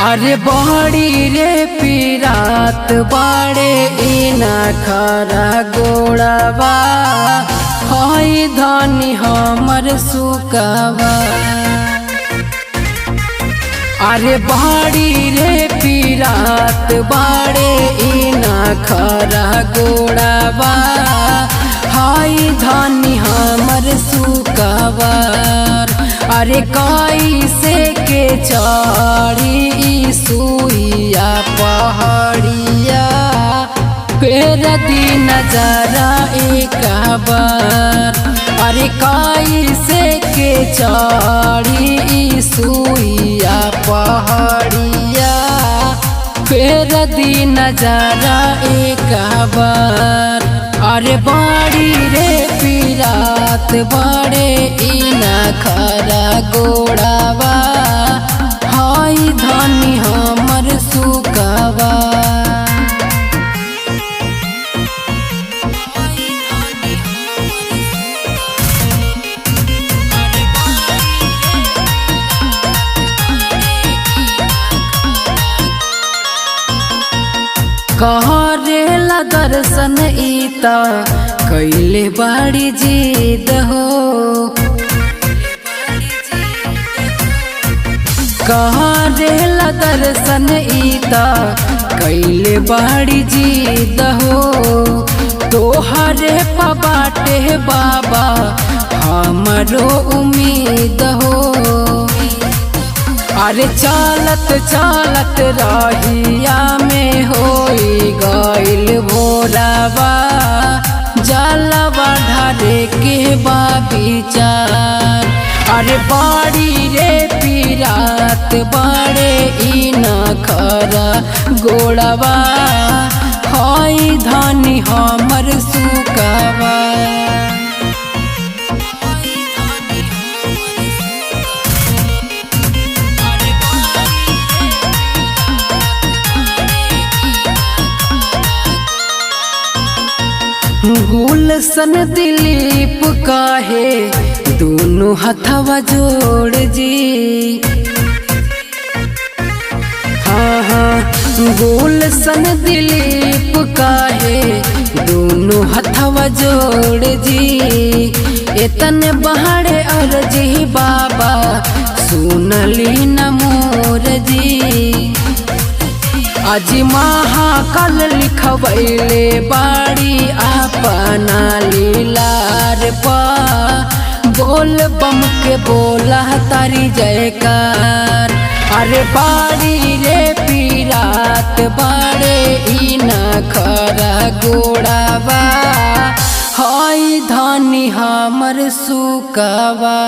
अरे बड़ी रे पीरात बाड़े इना खरा गोड़ावा हई धनी हमर सुकावा। अरे बड़ी रे पीरात बाड़े इना खरा गोड़ावा हई धनी हमर सुकावार। अरे कैसे के चढ़ी सुइया पहाड़िया फेर दी नजरा एक बार। अरे कैसे के चढ़ी सुइया पहाड़िया फेर दी नजरा एक बार। अरे बड़ी रे पीरात बड़े इना खरा गोड़ावा हई धनी हमर सुकावा। कहरेला दर्शन ईता कैले बाड़ी जीद हो। कहरेला दर्शन ईता कैले बाड़ी जीद हो। तोहरे पबाटे बाबा हमरो उम्मीद हो। अरे चालत चालत राहिया में होई गइल भोरावा जलवा ढारे के विचार। अरे बड़ी रे पीरात बड़े इना खरा गोड़ावा हई धनी हमर सुकावा। गुलशन दिलीप काहे दोनों हथवा जोड़ जी। हाँ हाँ गुलशन दिलीप काहे दोनों हथवा जोड़ जी। इतन बहाड़े अर्जी बाबा सुनली न मोर जी। आज महाकाल लिखवैले बाड़ी अपना लीलार पा बोल बम के बोला तारी जयकार। अरे बाड़ी रे पीरात बाड़े इना खरा गोड़ावा हई धनी हमर सुकावा।